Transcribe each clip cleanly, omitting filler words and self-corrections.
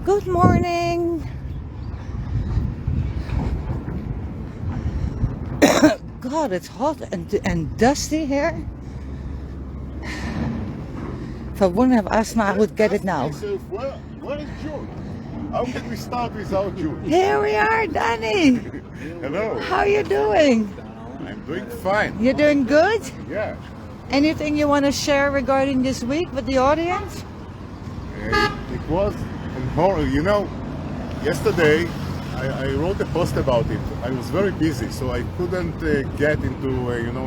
Good morning. God, it's hot and dusty here. If I wouldn't have asthma, I would get it now. Where is June? How can we start without June? Here we are, Danny. Hello. How are you doing? I'm doing fine. You're doing good? Yeah. Anything you want to share regarding this week with the audience? It was an horror. You know, yesterday I wrote a post about it. I was very busy, so I couldn't get into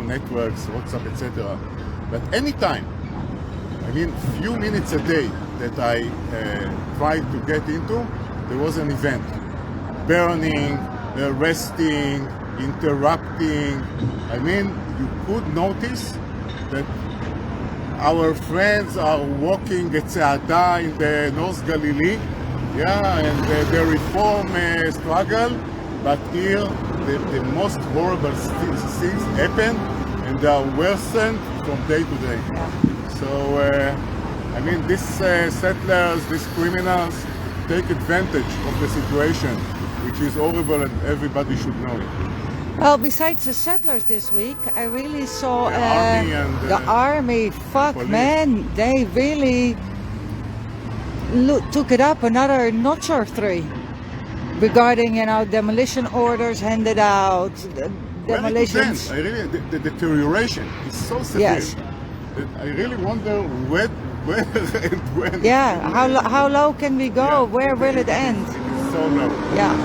networks, WhatsApp, etc. But anytime, I mean, few minutes a day that I tried to get into, there was an event. Burning, arresting, interrupting. I mean, you could notice that our friends are walking at Zaatara in the North Galilee, and the reform struggle, but here the most horrible things happen, and they are worsened from day to day. So, I mean, these settlers, these criminals, take advantage of the situation, which is horrible and everybody should know it. Well, besides the settlers this week, I really saw The army and the army. Fuck, police. man, they really took it up another notch or three regarding, demolition orders handed out, demolitions. I really, the deterioration is so severe. Yes. That I really wonder where and when. Yeah, how low can we go? Yeah. Where will it end? It is so low. Yeah.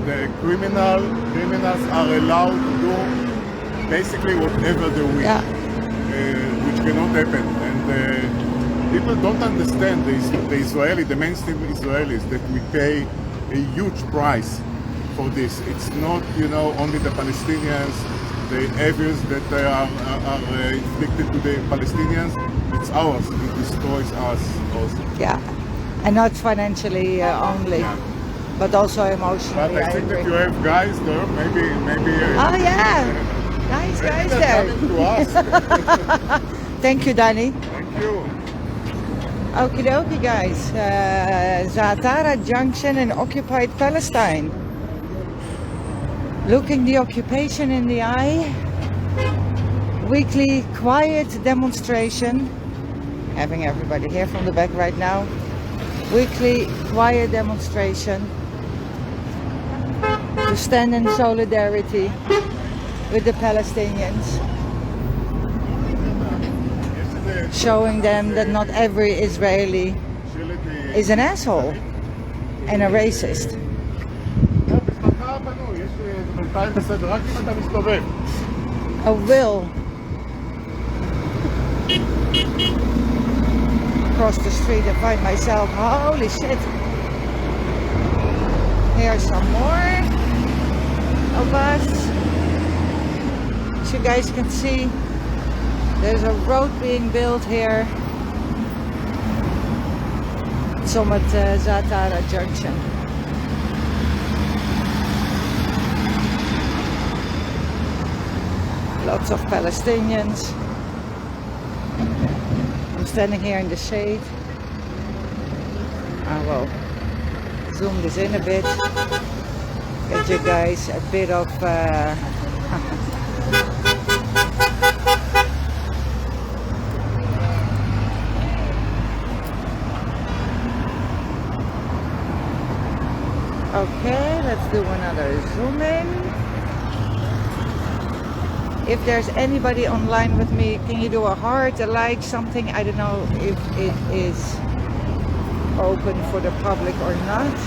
And criminals are allowed to do basically whatever they wish, Yeah. which cannot happen. And people don't understand the mainstream Israelis, that we pay a huge price for this. It's not, only the Palestinians, the evils that are inflicted to the Palestinians. It's ours. It destroys us also. Yeah, and not financially only, Yeah. but also emotionally. But I think agree. that you have guys there, maybe. Oh yeah, nice maybe guys they're there. coming to us. Thank you, Danny. Thank you. Okie dokie, guys. Zaatara junction in occupied Palestine. Looking the occupation in the eye. Weekly quiet demonstration. Having everybody here from the back right now. Weekly quiet demonstration to stand in solidarity with the Palestinians, showing them that not every Israeli is an asshole and a racist. A will cross the street and find myself, holy shit, here's some more of us. As you guys can see, there's a road being built here. Summit Zaatara junction. Lots of Palestinians. I'm standing here in the shade. I will zoom this in a bit. Get you guys a bit of okay, let's do another zoom in. If there's anybody online with me, can you do a heart, a like, something? I don't know if it is open for the public or not.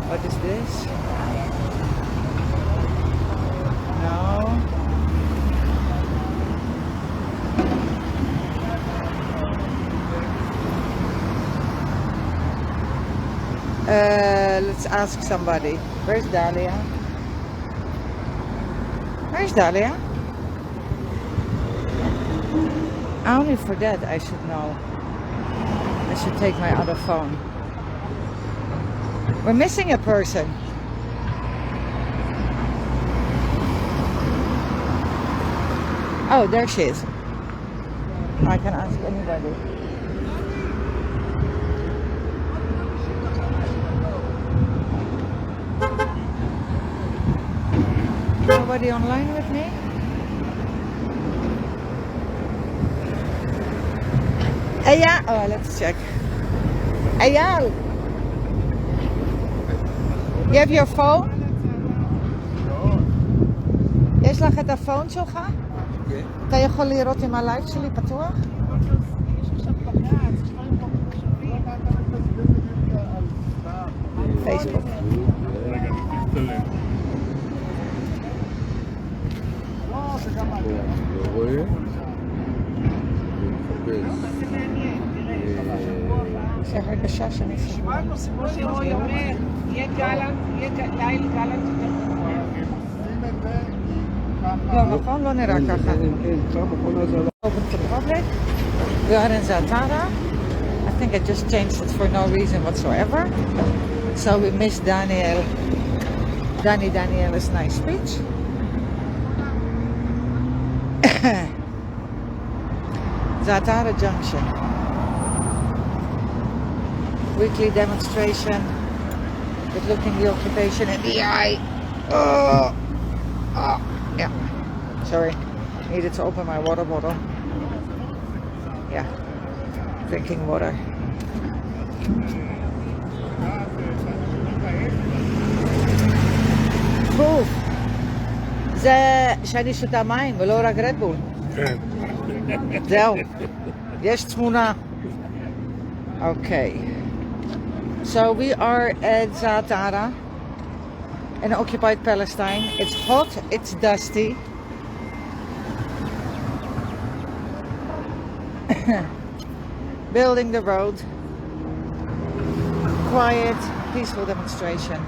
What is this? No. Let's ask somebody. Where's Dahlia? Where's Dahlia? Only for that I should know. I should take my other phone. We're missing a person. Oh, there she is. I can ask anybody. Nobody online with me? Eyal, oh, let's check. Eyal, you have your phone? יש לך את הפון שלך? כן. אתה יכול לראות אם הלייב שלי פתוח? פייסבוק. לא רואה. יש לך הרגשה שאני סבבה. כמו שרועי אומר, יהיה גלנט, יהיה ליל גלנט יותר גרוע. לא, נכון? לא נראה ככה. Open to the public. We are in Zaatara. I think I just changed it for no reason whatsoever. So we missed Daniel's nice speech. Zaatara junction. Weekly demonstration with looking the occupation in the eye. Yeah. Sorry. Needed to open my water bottle. Yeah. Drinking water. Proof. זה שאני שותה מים ולא רק רדבול. כן. זהו. יש תמונה. Okay. So we are at Zaatara in occupied Palestine. It's hot, it's dusty. Building the road. Quiet, peaceful demonstration.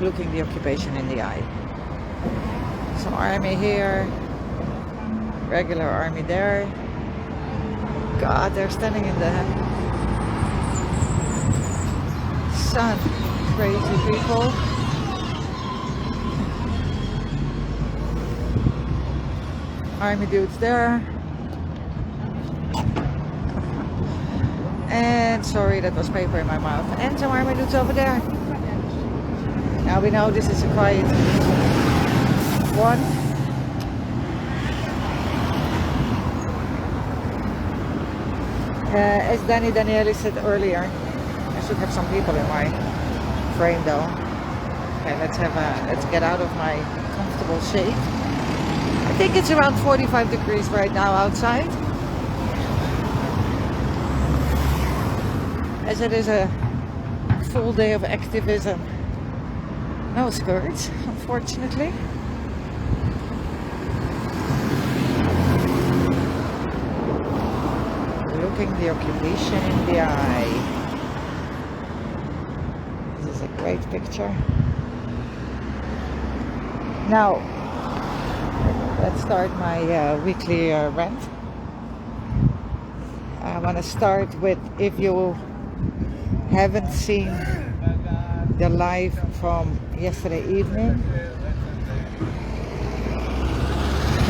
Looking the occupation in the eye. Some army here. Regular army there. God, they're standing in the sun. Crazy people. Army dudes there. And sorry, that was paper in my mouth. And some army dudes over there. Now we know this is a quiet one. As Daniele said earlier, I should have some people in my frame though. Okay, let's get out of my comfortable shade. I think it's around 45 degrees right now outside. As it is a full day of activism. No skirts, unfortunately. Looking the occupation in the eye. This is a great picture. Now, let's start my weekly rant. I want to start with, if you haven't seen the live from yesterday evening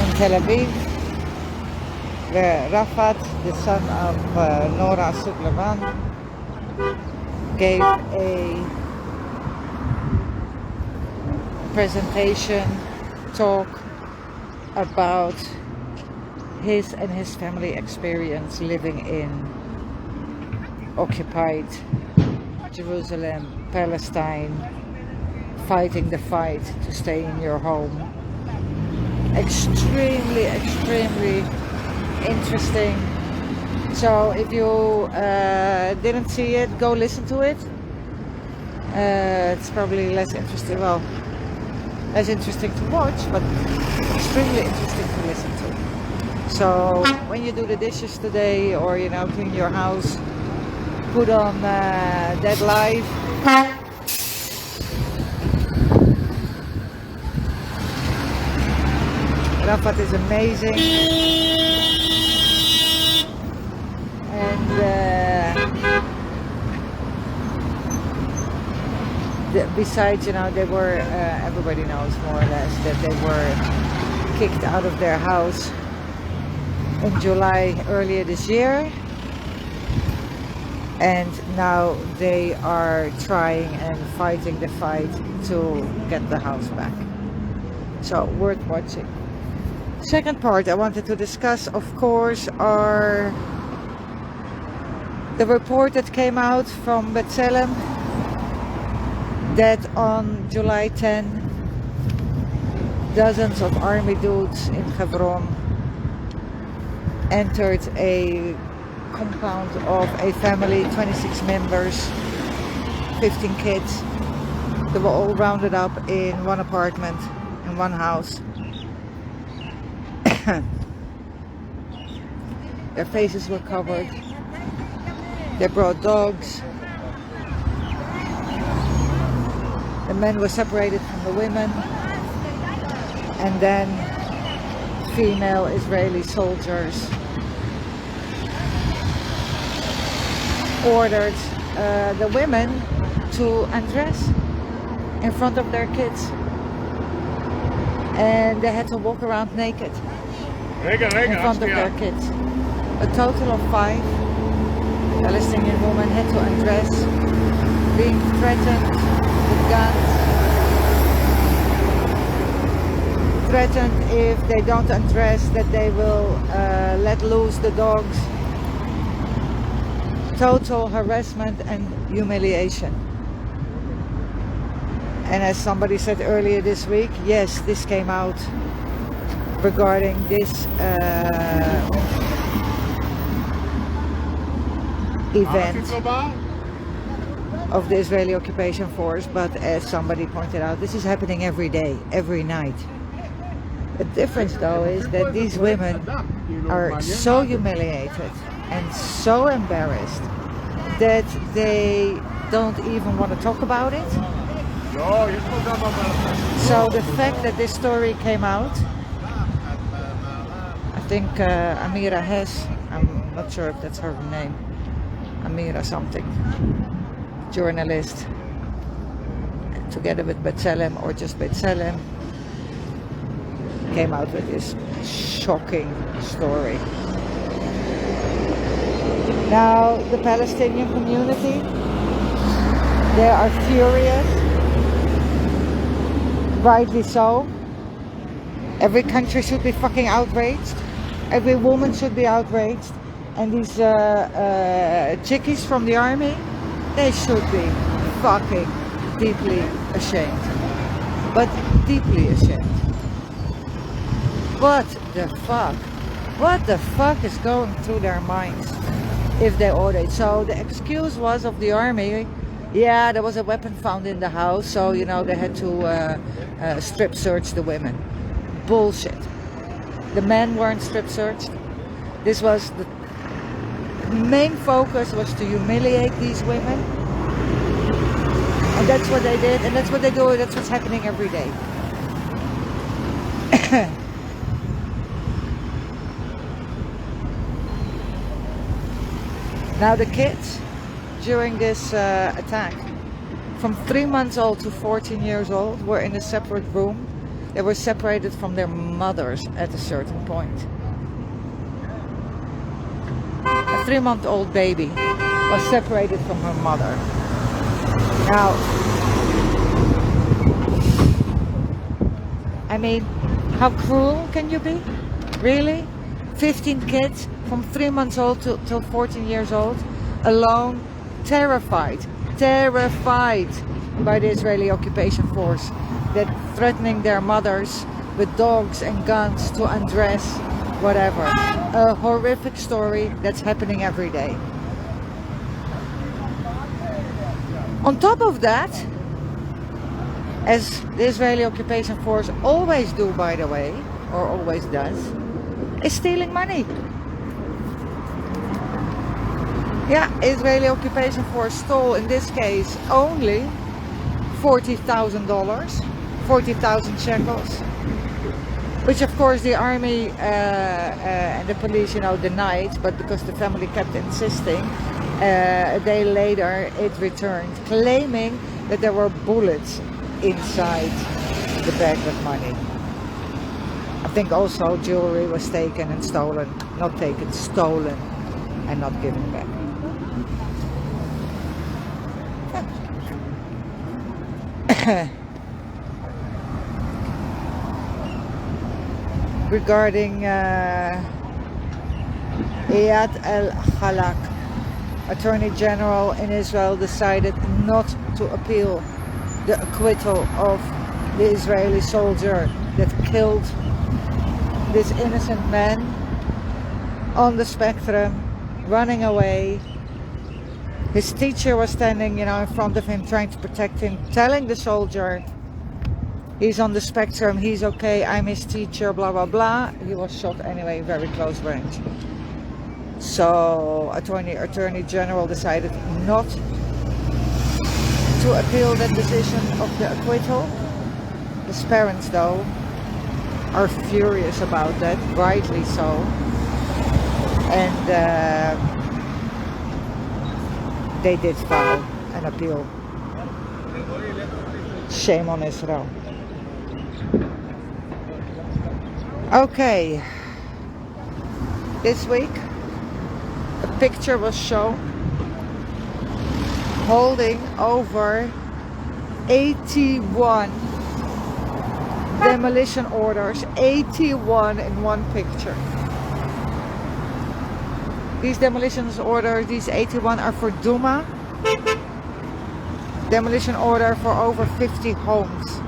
in Tel Aviv, where Rafat, the son of Nora Suglevan, gave a presentation, talk about his and his family experience living in occupied Jerusalem, Palestine, fighting the fight to stay in your home. Extremely interesting. So if you didn't see it, go listen to it. It's probably less interesting, well, less interesting to watch, but extremely interesting to listen to. So when you do the dishes today, or clean your house, put on that live. Rafat is amazing, and besides, they were everybody knows more or less that they were kicked out of their house in July earlier this year, and now they are trying and fighting the fight to get the house back. So worth watching. Second part I wanted to discuss, of course, are the report that came out from B'Tselem that on July 10 dozens of army dudes in Hebron entered a compound of a family, 26 members, 15 kids. They were all rounded up in one apartment, in one house. Their faces were covered. They brought dogs. The men were separated from the women. And then female Israeli soldiers ordered the women to undress in front of their kids, and they had to walk around naked in front of their kids. A total of 5 Palestinian women had to undress, being threatened with guns, threatened if they don't undress that they will let loose the dogs. Total harassment and humiliation. And as somebody said earlier this week, yes, this came out regarding this event of the Israeli occupation force, but as somebody pointed out, this is happening every day, every night. The difference though is that these women are so humiliated and so embarrassed that they don't even want to talk about it. So the fact that this story came out, I think Amira Hess, I'm not sure if that's her name, Amira something, journalist, together with B'Tselem or just B'Tselem, came out with this shocking story. Now the Palestinian community, they are furious, rightly so. Every country should be fucking outraged. Every woman should be outraged. And these chickies from the army, they should be fucking deeply ashamed. But deeply ashamed. What the fuck? What the fuck is going through their minds if they ordered? So the excuse was of the army, yeah, there was a weapon found in the house, so you know they had to strip search the women. Bullshit. The men weren't strip searched. This was the main focus, was to humiliate these women, and that's what they did, and that's what they do. That's what's happening every day. Now the kids during this attack, from 3 months old to 14 years old, were in a separate room. They were separated from their mothers at a certain point. A 3-month-old baby was separated from her mother. Now, I mean, how cruel can you be? Really? 15 kids from 3 months old till 14 years old, alone, terrified by the Israeli occupation force, that threatening their mothers with dogs and guns to undress, whatever. A horrific story that's happening every day. On top of that, as the Israeli occupation force always do, by the way, or always does, is stealing money. Yeah, Israeli occupation force stole, in this case, only $40,000, 40,000 shekels, which of course the army and the police, you know, denied, but because the family kept insisting, a day later it returned, claiming that there were bullets inside the bag of money. I think also jewelry was taken and stolen. not taken, stolen, and not given back. Regarding Iyad el-Khalak, Attorney General in Israel decided not to appeal the acquittal of the Israeli soldier that killed this innocent man on the spectrum, running away. His teacher was standing, in front of him, trying to protect him, telling the soldier, he's on the spectrum, he's okay, I'm his teacher, blah, blah, blah. He was shot anyway, very close range. So, Attorney General decided not to appeal that decision of the acquittal. His parents, though, are furious about that, rightly so. And they did file an appeal. Shame on Israel. Okay, this week a picture was shown holding over 81 demolition orders, 81 in one picture. These demolition orders, these 81 are for Duma. Demolition order for over 50 homes.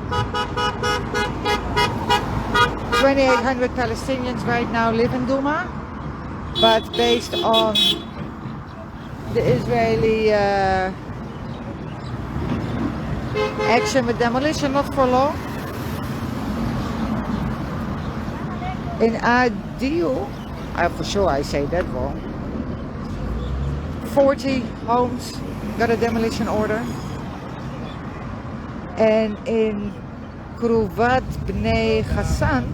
2,800 Palestinians right now live in Duma, but based on the Israeli action with demolition, not for long. In Adiu, for sure I say that wrong, 40 homes got a demolition order. And in Kruvat Bnei Hassan,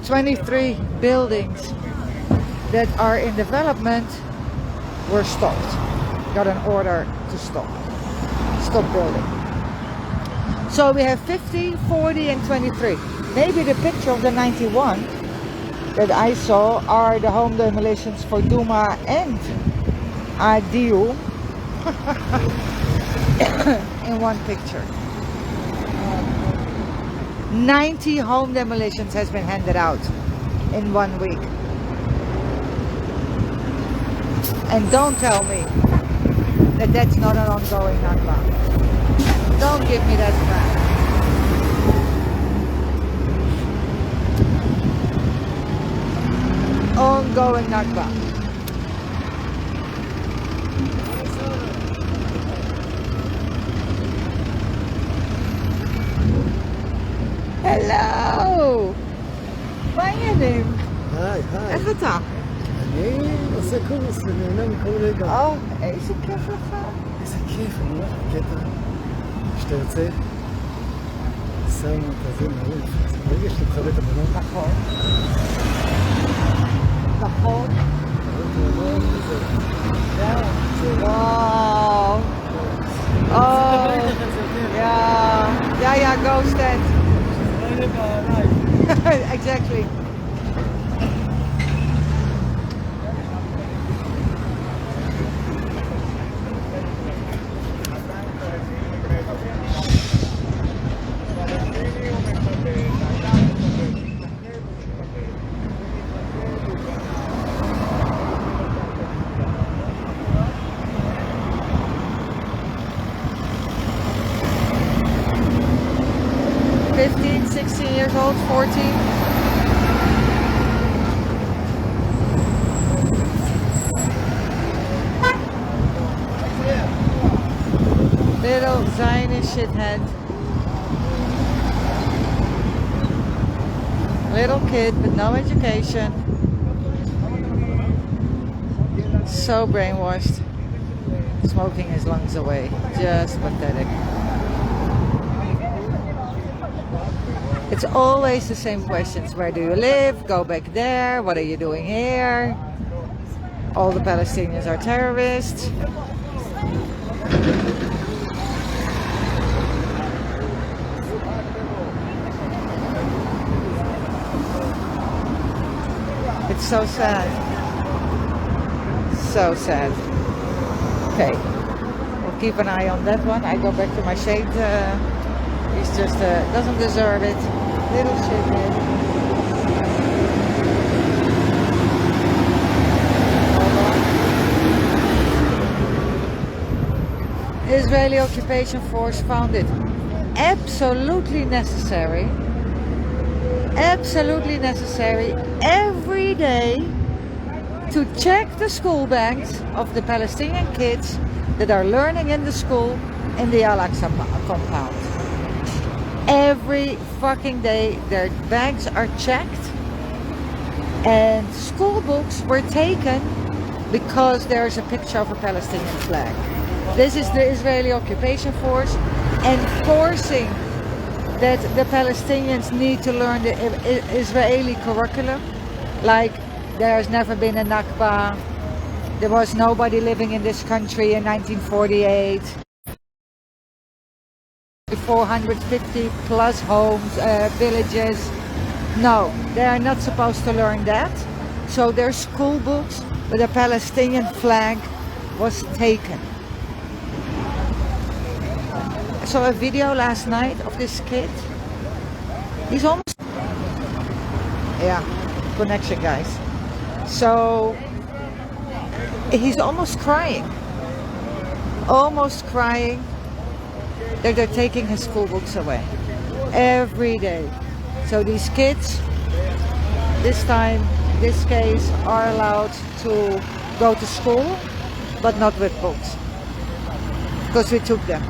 23 buildings that are in development were stopped. Got an order to stop building. So we have 50, 40 and 23. Maybe the picture of the 91 that I saw are the home demolitions for Duma and Adiu in one picture. 90 home demolitions has been handed out in 1 week. And don't tell me that that's not an ongoing Nakba. Don't give me that crap. Ongoing Nakba. Hello! מה העניינים? היי, היי. איך אתה? אני עושה קורס ונהנה מכל רגע. איזה כיף לך. איזה כיף, אני אומר לך קטע. שאתה יוצא, שם כזה מעלוף. ברגע שאתה מכבה את הבנות. נכון. נכון. וואו. Yeah, go stand. Exactly. Years old, 14. Little Zionist shithead. Little kid with no education. So brainwashed. Smoking his lungs away. Just pathetic. It's always the same questions. Where do you live? Go back there. What are you doing here? All the Palestinians are terrorists. It's so sad. So sad. Okay, we'll keep an eye on that one. I go back to my shade. He's just doesn't deserve it. Little shithead. Israeli occupation force found it absolutely necessary every day to check the school bags of the Palestinian kids that are learning in the school in the Al-Aqsa compound. Every fucking day their bags are checked, and school books were taken because there's a picture of a Palestinian flag. This is the Israeli occupation force enforcing that the Palestinians need to learn the Israeli curriculum. Like, there's never been a Nakba, there was nobody living in this country in 1948, 450 plus homes, villages. No, they are not supposed to learn that. So their school books with a Palestinian flag was taken. I saw a video last night of this kid. He's almost... Yeah, connection, guys. So he's almost crying. Almost crying that they're taking his school books away. Every day. So these kids, this case, are allowed to go to school, but not with books. Because we took them.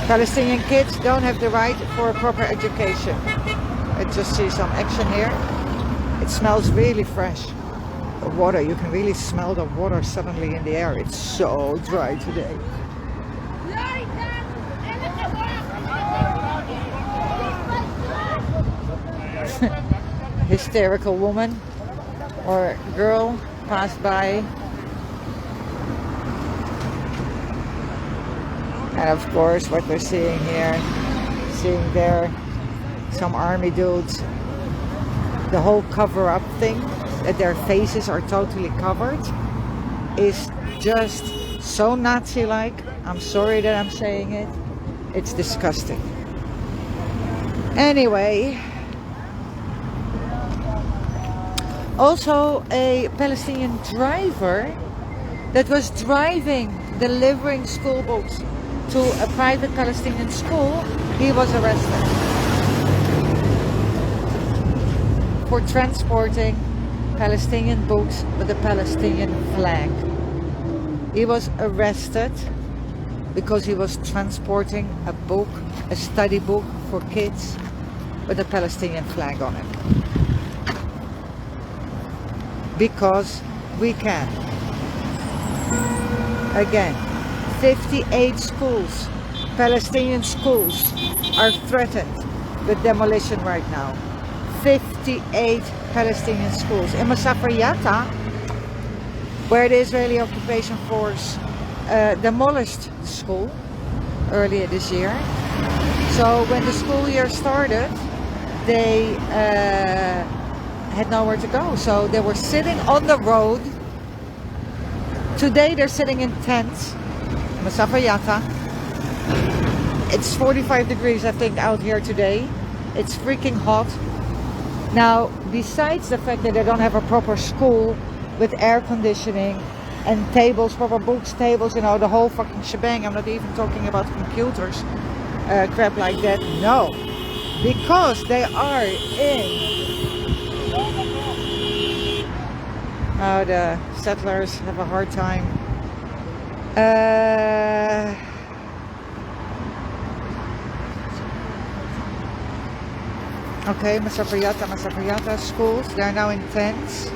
Palestinian kids don't have the right for a proper education. I just see some action here. It smells really fresh. The water, you can really smell the water suddenly in the air. It's so dry today. Hysterical woman or girl passed by. And of course, what we're seeing here, seeing there, some army dudes, the whole cover-up thing, that their faces are totally covered, is just so Nazi-like. I'm sorry that I'm saying it. It's disgusting. Anyway, also a Palestinian driver that was delivering school books to a private Palestinian school, he was arrested for transporting Palestinian books with a Palestinian flag. He was arrested because he was transporting a book, a study book for kids with a Palestinian flag on it. Because we can. Again, 58 schools, Palestinian schools, are threatened with demolition right now. 58 Palestinian schools. In Masafar Yatta, where the Israeli occupation force demolished the school earlier this year. So when the school year started, they had nowhere to go. So they were sitting on the road. Today they're sitting in tents. Masafar Yatta. It's 45 degrees, I think, out here today. It's freaking hot. Now, besides the fact that they don't have a proper school with air conditioning and tables, proper books, tables, you know, the whole fucking shebang. I'm not even talking about computers, crap like that. No, because they are in. The settlers have a hard time. Okay, Masafar Yatta schools, they are now in tents.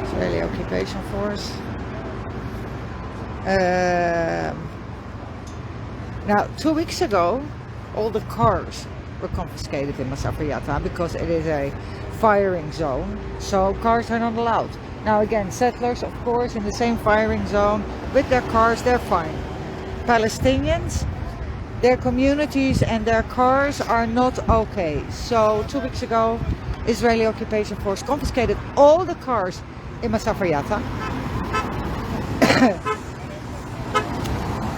Israeli occupation force. Now, 2 weeks ago, all the cars were confiscated in Masafar Yatta because it is a firing zone, so cars are not allowed. Now again, settlers, of course, in the same firing zone with their cars, they're fine. Palestinians, their communities and their cars are not okay. So 2 weeks ago, Israeli occupation force confiscated all the cars in Masafer Yatta.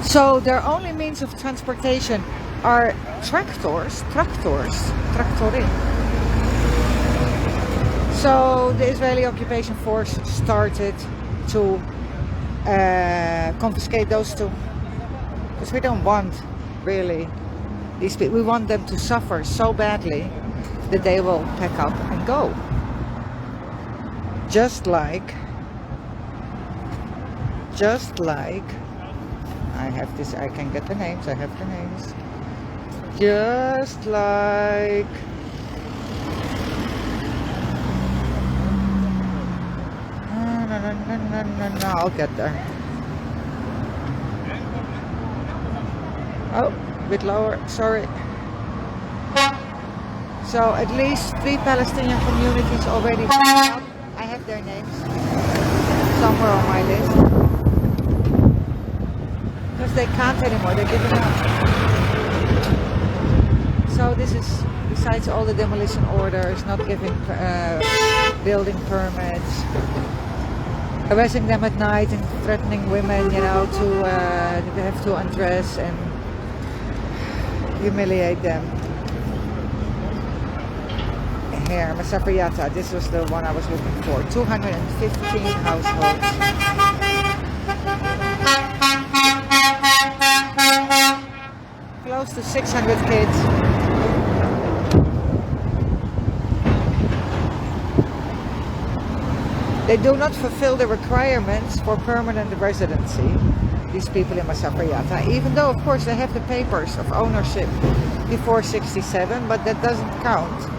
So their only means of transportation are tractors. So the Israeli occupation force started to confiscate those too, because we don't want really these people. We want them to suffer so badly that they will pack up and go. Just like I have this, I can get the names, I have the names. Just like no, I'll get there. Oh, a bit lower, sorry. So at least 3 Palestinian communities already picked up. I have their names somewhere on my list. Because they can't anymore, they're giving up. So this is, besides all the demolition orders, not giving building permits, harassing them at night and threatening women, you know, to they have to undress and humiliate them. Here, Masafer Yatta, this was the one I was looking for. 215 households. Close to 600 kids. They do not fulfill the requirements for permanent residency, these people in Masafer Yatta, even though, of course, they have the papers of ownership before 67, but that doesn't count.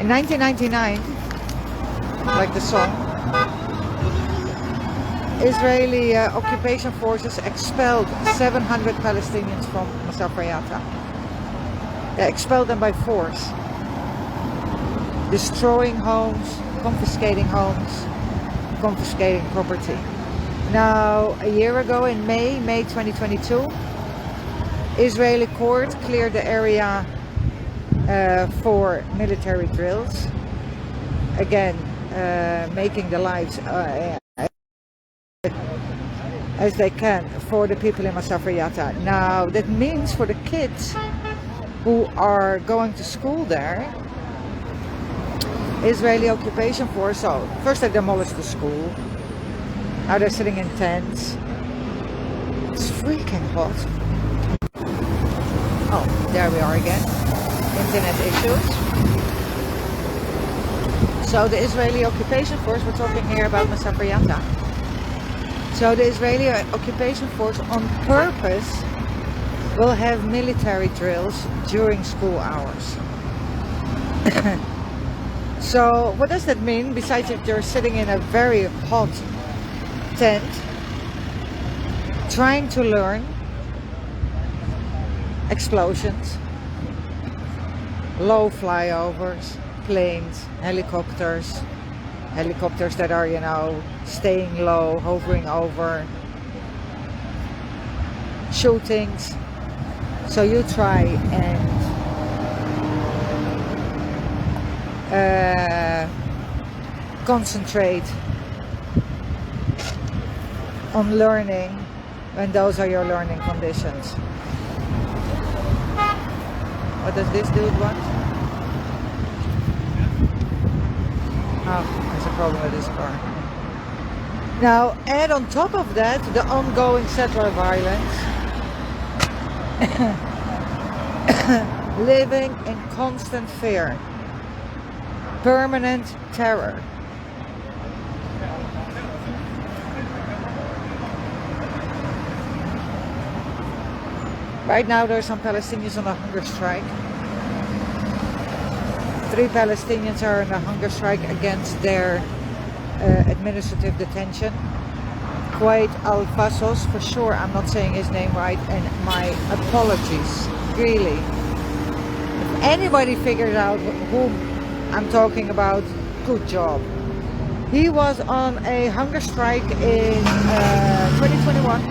In 1999, like the song, Israeli occupation forces expelled 700 Palestinians from Masafer Yatta. They expelled them by force, destroying homes, confiscating property. Now, a year ago in May 2022, Israeli court cleared the area for military drills, again making the lives as they can for the people in Masafer Yatta. Now that means for the kids who are going to school there, Israeli occupation force, so first they demolished the school, now they're sitting in tents. It's freaking hot. Oh, there we are again. Internet issues. So the Israeli occupation force, we're talking here about Masafer Yatta. So the Israeli occupation force on purpose will have military drills during school hours. So what does that mean? Besides that you're sitting in a very hot tent trying to learn, explosions, low flyovers, planes, helicopters that are, you know, staying low, hovering over, shootings. So you try and concentrate on learning when those are your learning conditions. What does this dude want? Oh, there's a problem with this car. Now, and on top of that, the ongoing settler violence. Living in constant fear. Permanent terror. Right now there are some Palestinians on a hunger strike. 3 Palestinians are on a hunger strike against their administrative detention. Quaid Al-Fasos, for sure I'm not saying his name right, and my apologies, really. If anybody figured out whom I'm talking about, good job. He was on a hunger strike in 2021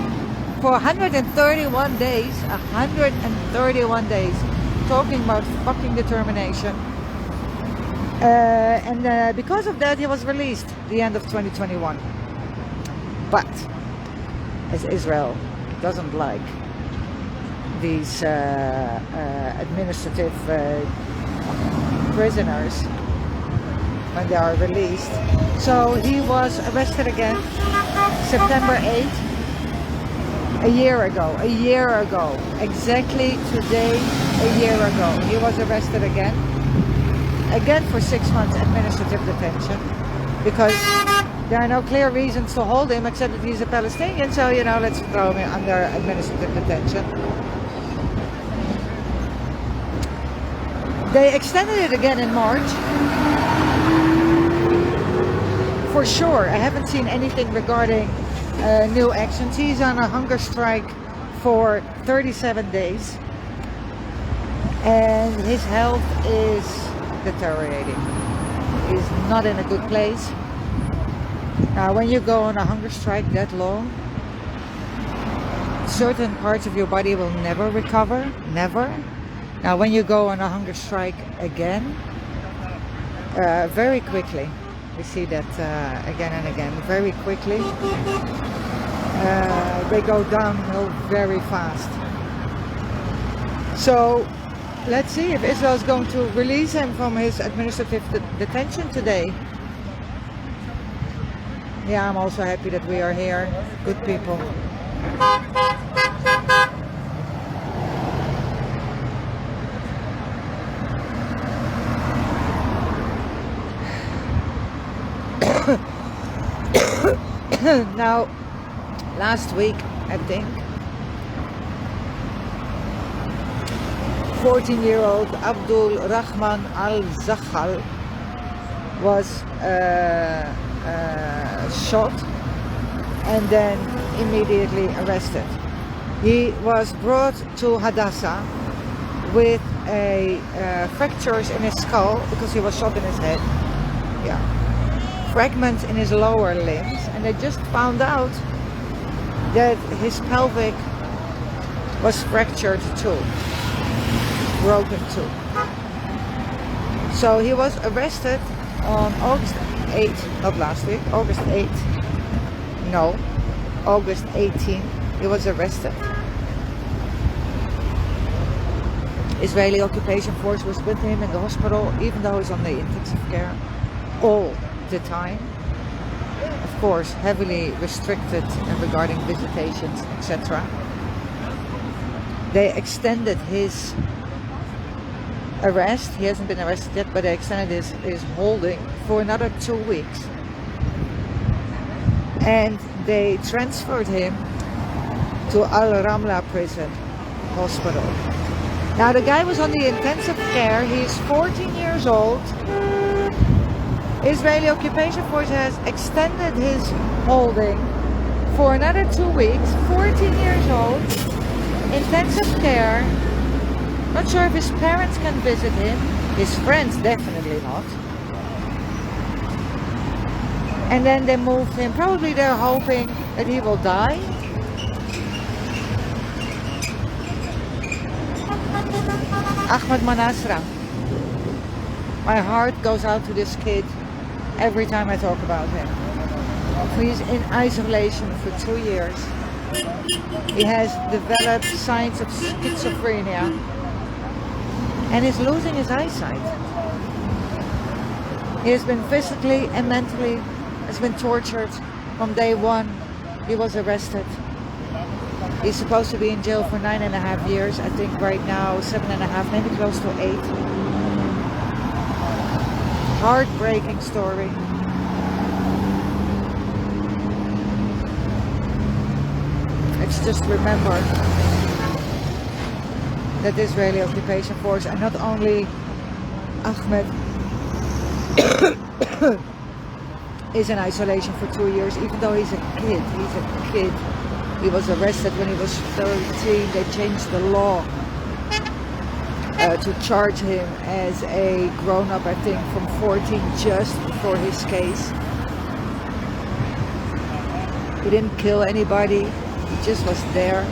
for 131 days, 131 days, talking about fucking determination. And because of that, he was released the end of 2021. But as Israel doesn't like these administrative prisoners when they are released, so he was arrested again September 8th, a year ago, exactly today, a year ago. He was arrested again for 6 months administrative detention, because there are no clear reasons to hold him except that he's a Palestinian, so you know, let's throw him under administrative detention. They extended it again in March. For sure, I haven't seen anything regarding new actions. He's on a hunger strike for 37 days, and his health is deteriorating. He's not in a good place. Now, when you go on a hunger strike that long, certain parts of your body will never recover, never. Now, when you go on a hunger strike again, very quickly, we see that again and again, very quickly, they go downhill very fast. So, let's see if Israel is going to release him from his administrative detention today. Yeah, I'm also happy that we are here. Good people. Now, last week, I think, 14-year-old Abdul Rahman al-Zakhal was shot and then immediately arrested. He was brought to Hadassah with fractures in his skull because he was shot in his head. Yeah, fragments in his lower limbs, and they just found out that his pelvic was fractured too, broken too. So he was arrested on August 8th, not last week, August 8th. No, August 18th, he was arrested. Israeli occupation force was with him in the hospital, even though he's on the intensive care all the time. Of course, heavily restricted regarding visitations, etc. They extended his arrest. He hasn't been arrested yet, but they extended his holding for another 2 weeks. And they transferred him to Al-Ramla prison hospital. Now, the guy was on the intensive care. He's 14 years old. Israeli occupation force has extended his holding for another 2 weeks. 14 years old, intensive care. Not sure if his parents can visit him. His friends definitely not. And then they moved him. Probably they're hoping that he will die. Ahmad Manasra. My heart goes out to this kid every time I talk about him. He's in isolation for 2 years. He has developed signs of schizophrenia and is losing his eyesight. He has been physically and mentally has been tortured from day one. He was arrested. He's supposed to be in jail for 9.5 years. I think right now 7.5, maybe close to 8. Heartbreaking story. Let's just remember that the Israeli occupation force, and not only Ahmed is in isolation for 2 years, even though he's a kid. He was arrested when he was 13. They changed the law to charge him as a grown-up, I think, from 14, just for his case. He didn't kill anybody. He just was there.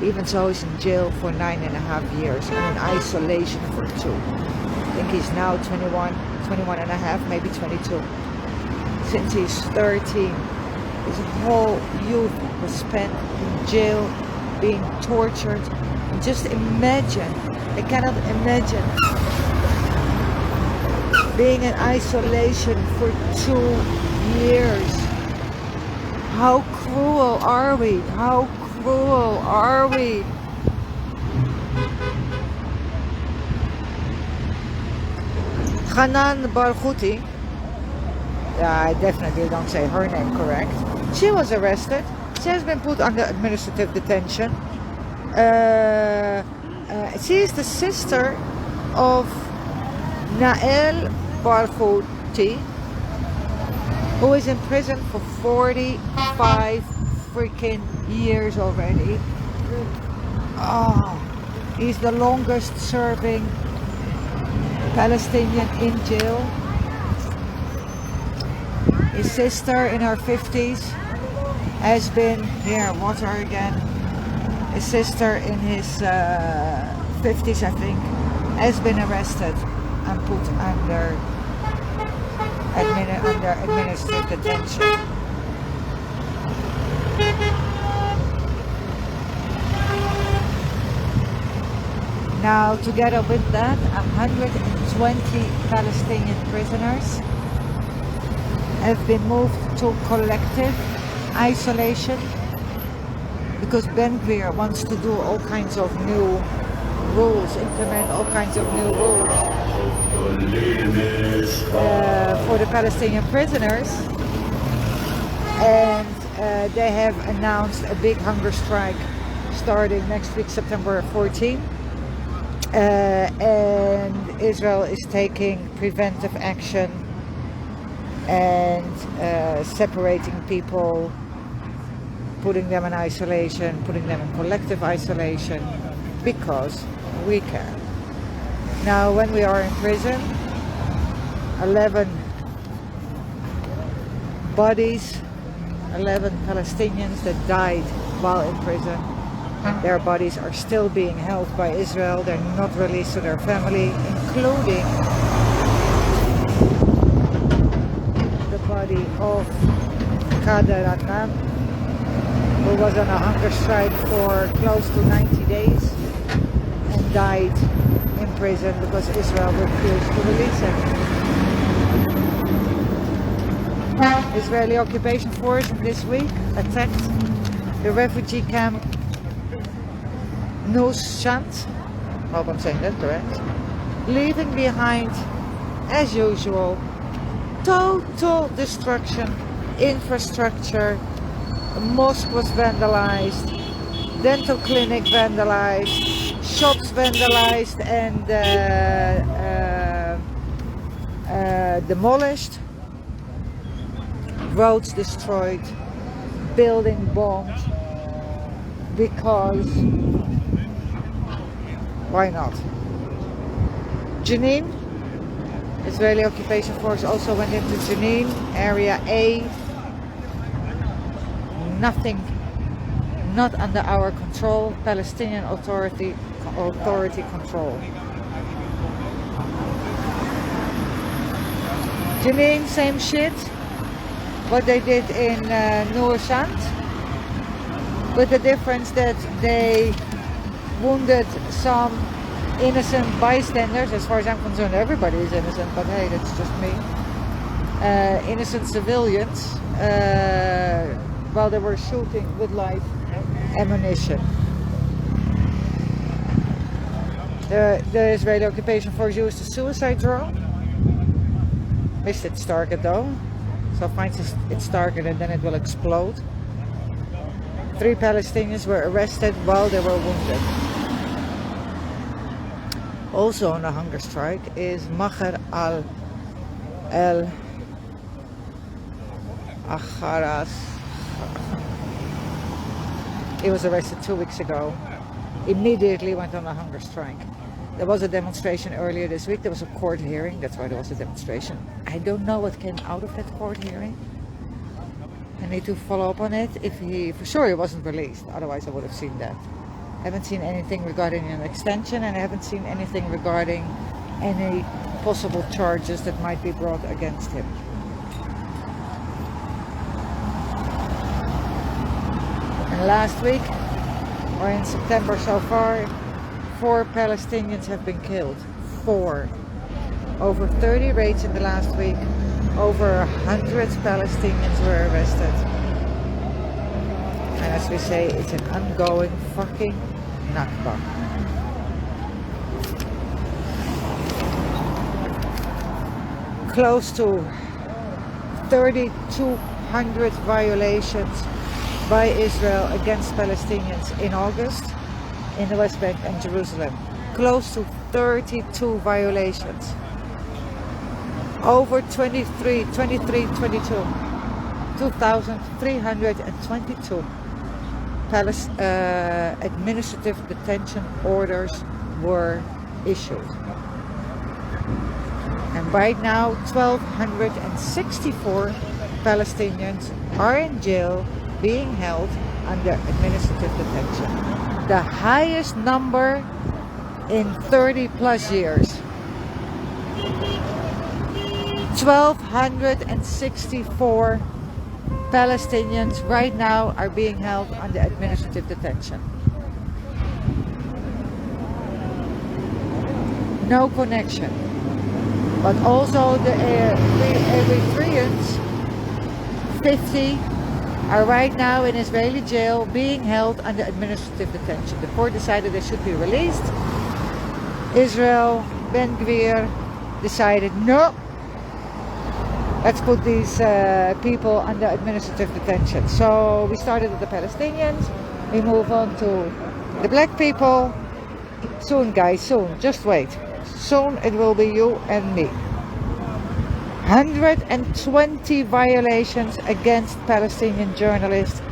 Even so, he's in jail for 9.5 years and in isolation for 2. I think he's now 21 and a half, maybe 22. Since he's 13, his whole youth was spent in jail, being tortured. And just imagine, I cannot imagine being in isolation for 2 years. How cruel are we? How cruel are we? Hanan Barghouti, I definitely don't say her name correct. She was arrested. She has been put under administrative detention. She is the sister of Nael Barghouti, who is in prison for 45 freaking years already. Oh, he's the longest serving Palestinian in jail. His sister in her 50s has been, here, water again. His sister in his 50s, I think, has been arrested and put under administrative detention. Now, together with that, 120 Palestinian prisoners have been moved to collective isolation because Ben Gvir wants to do all kinds of new rules, implement all kinds of new rules for the Palestinian prisoners, and they have announced a big hunger strike starting next week, September 14. And Israel is taking preventive action and separating people, putting them in isolation, putting them in collective isolation, because we can. Now, when we are in prison, 11 bodies, 11 Palestinians that died while in prison, their bodies are still being held by Israel. They're not released to their family, including the body of Kader Adnan, who was on a hunger strike for close to 90 days and died in prison because Israel refused to release him. Israeli occupation force this week attacked the refugee camp Nusant, I hope I'm saying that correct, leaving behind, as usual, total destruction, infrastructure. A mosque was vandalized, dental clinic vandalized, shops vandalized and demolished, roads destroyed, building bombed, because why not? Jenin, Israeli occupation force also went into Jenin, area A. Nothing, not under our control, Palestinian authority control. Jenin, same shit, what they did in Nusant, with the difference that they wounded some innocent bystanders. As far as I'm concerned, everybody is innocent, but hey, that's just me. Innocent civilians while they were shooting with live ammunition. The Israeli occupation force used a suicide drone. Missed its target though, so finds its target and then it will explode. 3 Palestinians were arrested while they were wounded. Also on a hunger strike is Maher al Akharas. He was arrested 2 weeks ago. Immediately went on a hunger strike. There was a demonstration earlier this week. There was a court hearing. That's why there was a demonstration. I don't know what came out of that court hearing. I need to follow up on it. If he, for sure he wasn't released, otherwise I would have seen that. I haven't seen anything regarding an extension, and I haven't seen anything regarding any possible charges that might be brought against him. And last week, or in September so far, 4 Palestinians have been killed. 4. Over 30 raids in the last week. Over 100 Palestinians were arrested. And as we say, it's an ongoing fucking Nakba. Close to 3,200 violations by Israel against Palestinians in August in the West Bank and Jerusalem. Close to 32 violations. Over 2,322 administrative detention orders were issued. And right now, 1,264 Palestinians are in jail being held under administrative detention. The highest number in 30 plus years. 1,264 Palestinians right now are being held under administrative detention. No connection. But also the Eritreans, 50, are right now in Israeli jail being held under administrative detention. The court decided they should be released. Israel, Ben Gvir, decided no. Let's put these people under administrative detention. So we started with the Palestinians. We move on to the black people. Soon, guys, soon. Just wait. Soon it will be you and me. 120 violations against Palestinian journalists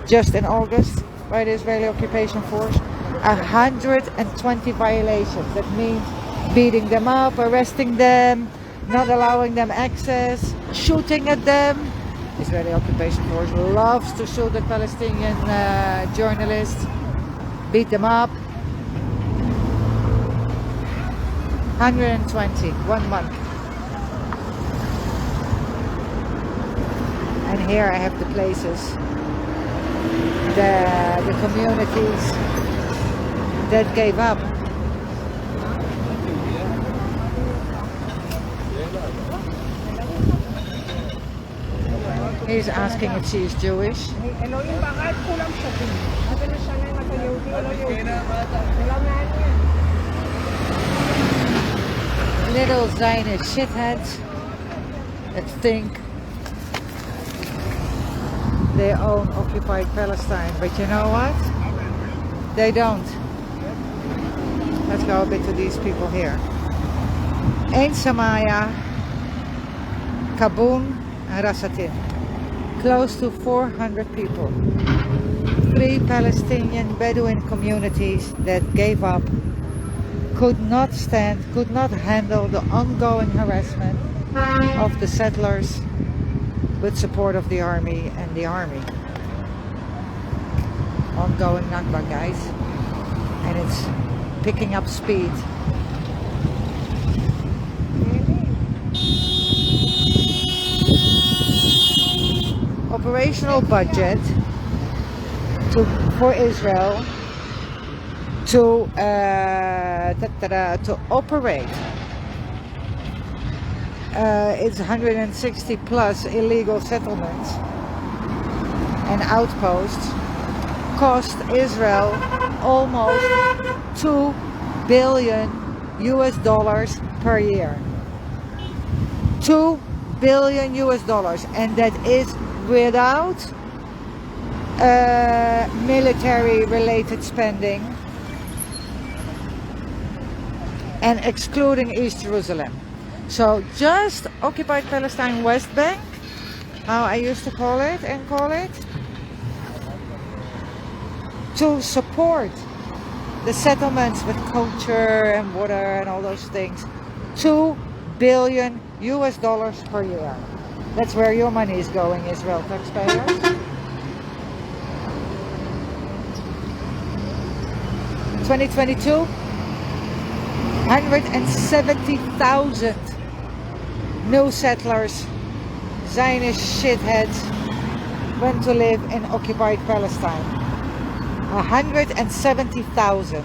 just in August by the Israeli occupation force. 120 violations. That means beating them up, arresting them, not allowing them access, shooting at them. Israeli occupation force loves to shoot at Palestinian journalists, beat them up. 120, 1 month. And here I have the places, the communities that gave up. He's asking if she is Jewish. Little Zionist shitheads that think they own occupied Palestine, but you know what? They don't. Let's go a bit to these people here. Ein Samaya, Kabun, and Rasatin. Close to 400 people. 3 Palestinian Bedouin communities that gave up, could not stand, could not handle the ongoing harassment of the settlers with support of the army and the army. Ongoing Nakba, guys. And it's picking up speed. Operational budget for Israel to operate. It's 160 plus illegal settlements and outposts cost Israel almost $2 billion per year. $2 billion, and that is without military related spending and excluding East Jerusalem. So just occupied Palestine West Bank, how I used to call it, to support the settlements with culture and water and all those things, $2 billion per year. That's where your money is going, Israel taxpayers. 2022, 170,000 new settlers, Zionist shitheads, went to live in occupied Palestine. 170,000.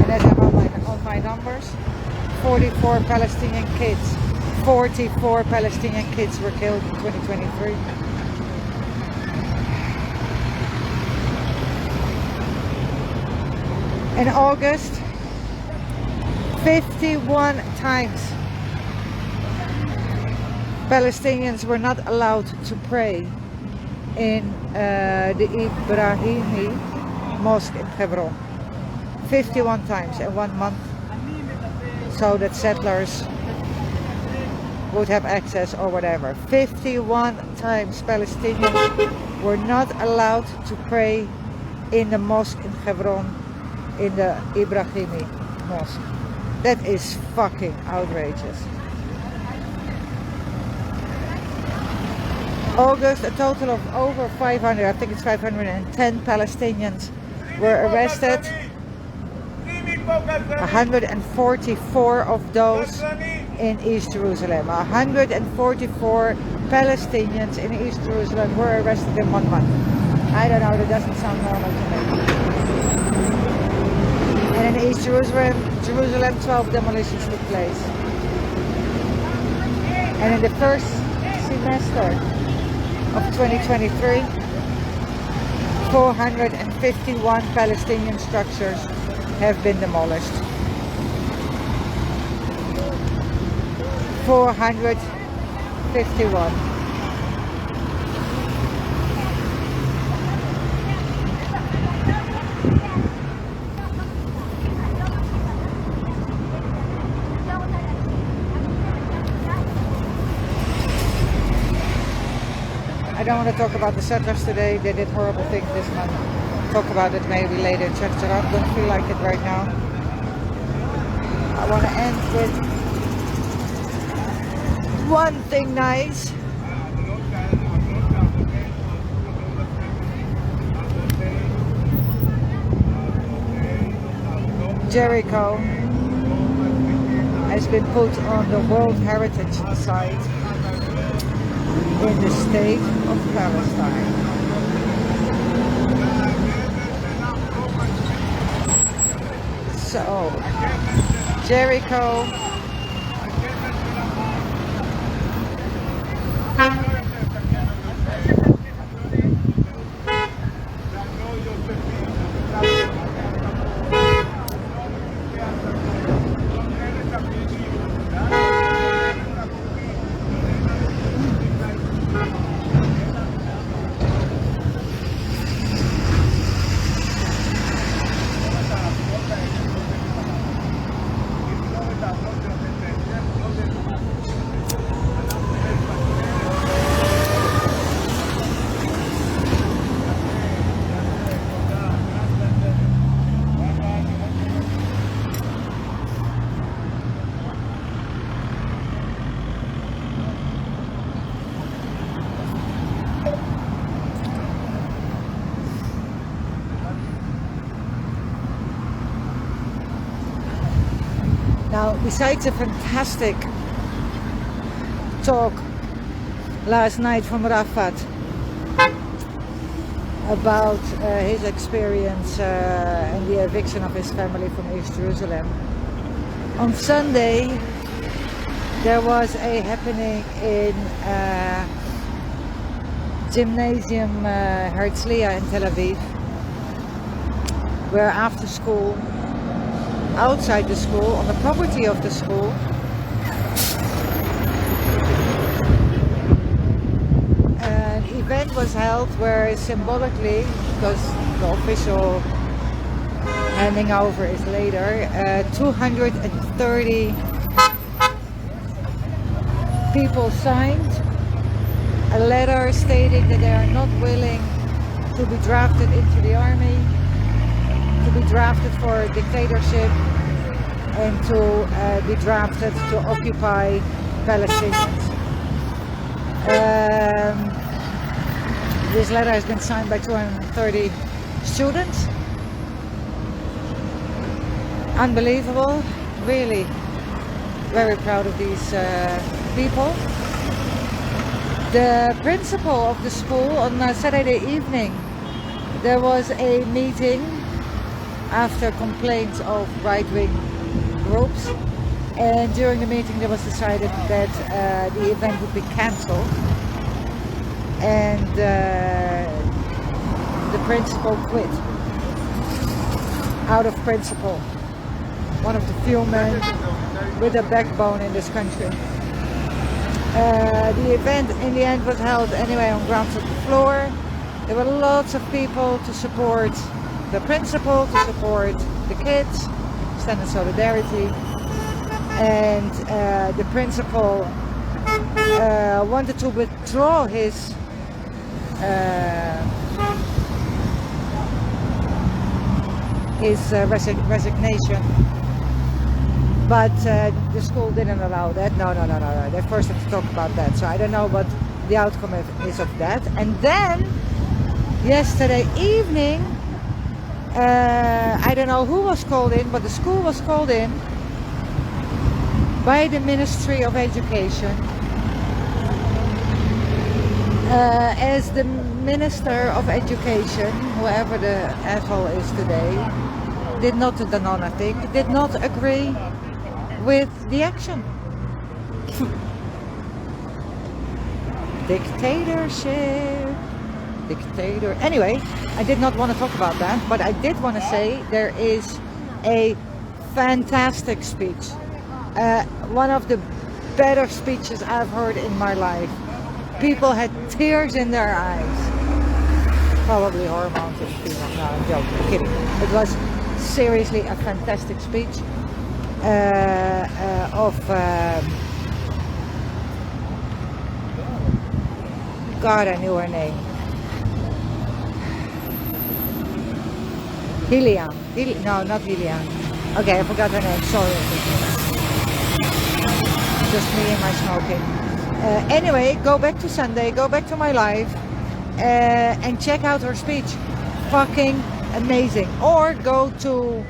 And as I have on my numbers, 44 Palestinian kids. 44 Palestinian kids were killed in 2023. In August, 51 times Palestinians were not allowed to pray in the Ibrahimi mosque in Hebron. 51 times in 1 month, so that settlers would have access or whatever. 51 times Palestinians were not allowed to pray in the mosque in Hebron, in the Ibrahimi mosque. That is fucking outrageous. August, a total of over 500, I think it's 510 Palestinians were arrested. 144 of those in East Jerusalem. 144 Palestinians in East Jerusalem were arrested in 1 month. I don't know, that doesn't sound normal to me. And in East Jerusalem, 12 demolitions took place. And in the first semester of 2023, 451 Palestinian structures have been demolished. 451. I don't want to talk about the settlers today. They did horrible things this month. Talk about it maybe later. Check it out. Don't feel like it right now. I want to end with one thing nice. Jericho has been put on the World Heritage Site in the state of Palestine. So, Jericho Now, besides a fantastic talk last night from Rafat about his experience and the eviction of his family from East Jerusalem, on Sunday there was a happening in Gymnasium Herzliya in Tel Aviv, where after school, outside the school, on the property of the school, an event was held where symbolically, because the official handing over is later, 230 people signed a letter stating that they are not willing to be drafted into the army, to be drafted for dictatorship, and to be drafted to occupy Palestinians. This letter has been signed by 230 students. Unbelievable, really very proud of these people. The principal of the school on Saturday evening, there was a meeting after complaints of right-wing groups, and during the meeting there was decided that the event would be cancelled, and the principal quit out of principle. One of the few men with a backbone in this country. The event in the end was held anyway on grounds of the floor. There were lots of people to support the principal, to support the kids, stand in solidarity, and the principal wanted to withdraw his resignation, but the school didn't allow that. No. They first had to talk about that, so I don't know what the outcome is of that. And then yesterday evening, I don't know who was called in, but the school was called in by the Ministry of Education as the Minister of Education, whoever the asshole is today, did not agree with the action. Dictatorship. Dictator. Anyway, I did not want to talk about that, but I did want to say there is a fantastic speech. One of the better speeches I've heard in my life. People had tears in their eyes. Probably hormones and feelings. No, I'm joking. I'm kidding. It was seriously a fantastic speech of God, I knew her name. Helian. No, not Helian. Okay, I forgot her name. Sorry. Just me and my smoking. Anyway, go back to Sunday. Go back to my live and check out her speech. Fucking amazing. Or go to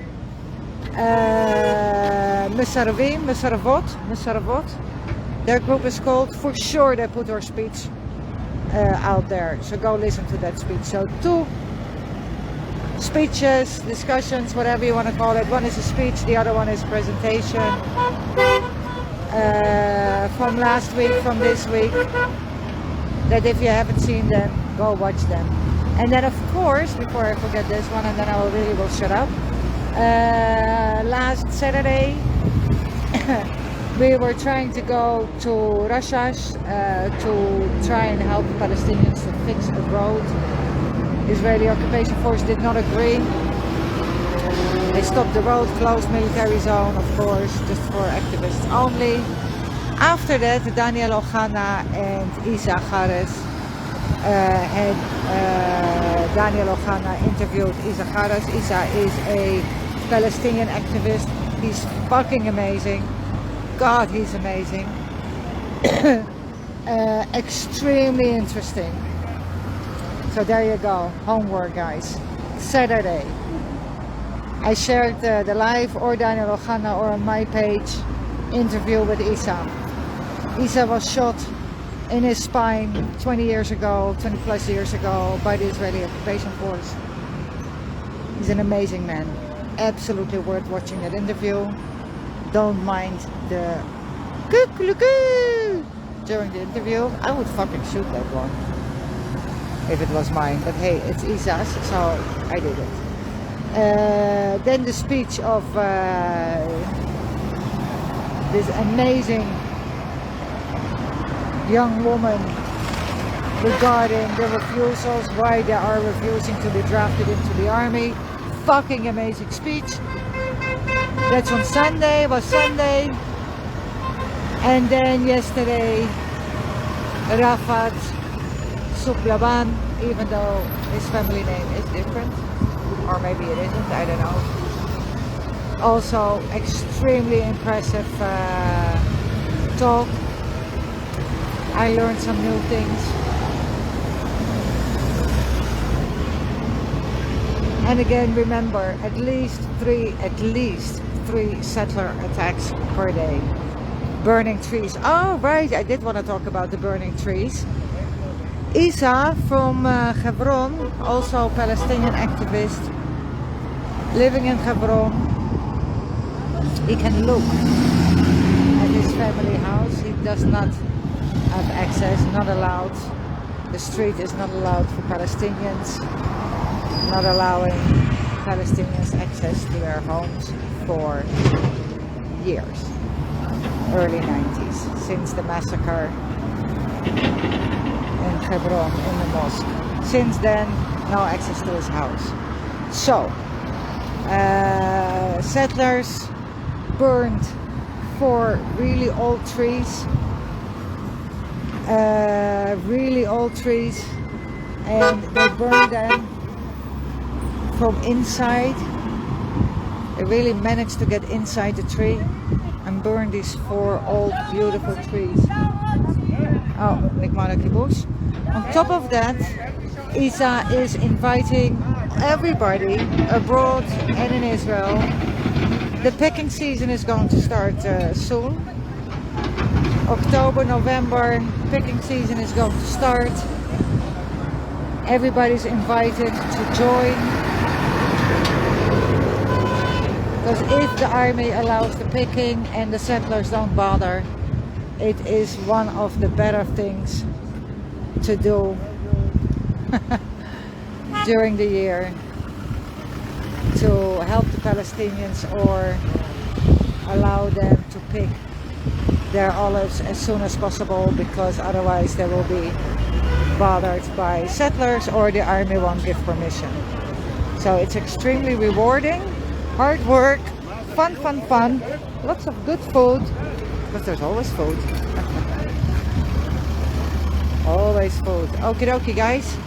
Musarvot. Their group is called. For sure, they put her speech out there. So go listen to that speech. So 2 speeches, discussions, whatever you want to call it. One is a speech, the other one is presentation. From last week, from this week, that if you haven't seen them, go watch them. And then of course, before I forget this one, and then I will shut up, last Saturday we were trying to go to Rashash to try and help Palestinians to fix a road. Israeli occupation force did not agree. They stopped the road, closed military zone, of course, just for activists only. After that, Daniel Ochana and Isa Gares had Daniel Ochana interviewed Isa Gares. Isa is a Palestinian activist. He's fucking amazing. God, he's amazing. Extremely interesting. So there you go, homework guys. Saturday. I shared the live or Daniel Ochana or on my page interview with Isa. Isa was shot in his spine 20 plus years ago by the Israeli occupation force. He's an amazing man. Absolutely worth watching that interview. Don't mind the during the interview. I would fucking shoot that one if it was mine, but hey, it's Isa's, so I did it. Then the speech of this amazing young woman regarding the refusals, why they are refusing to be drafted into the army. Fucking amazing speech. That's on Sunday, was Sunday. And then yesterday, Rafat Suklaban even though his family name is different, or maybe it isn't, I don't know. Also extremely impressive talk. I learned some new things. And again, remember, at least three settler attacks per day. Burning trees. Oh, right, I did want to talk about the burning trees. Isa from Hebron, also Palestinian activist, living in Hebron. He can look at his family house. He does not have access, not allowed. The street is not allowed for Palestinians, not allowing Palestinians access to their homes for years. Early 90s, since the massacre in Hebron in the mosque. Since then, no access to his house. So, settlers burned 4 really old trees, and they burned them from inside. They really managed to get inside the tree and burn these 4 old beautiful trees. Oh, Nikmana Kibush. On top of that, Isa is inviting everybody abroad and in Israel. The picking season is going to start soon. October, November, picking season is going to start. Everybody's invited to join. Because if the army allows the picking and the settlers don't bother, it is one of the better things to do during the year to help the Palestinians or allow them to pick their olives as soon as possible, because otherwise they will be bothered by settlers or the army won't give permission. So it's extremely rewarding, hard work, fun, lots of good food, because there's always food. Always food. Okie dokie guys.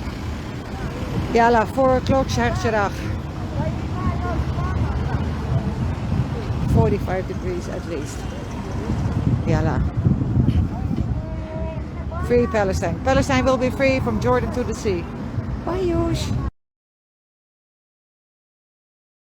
Yalla, 4 o'clock, Shach 45 degrees at least. Yalla. Free Palestine. Palestine will be free from Jordan to the sea. Bye, Yush.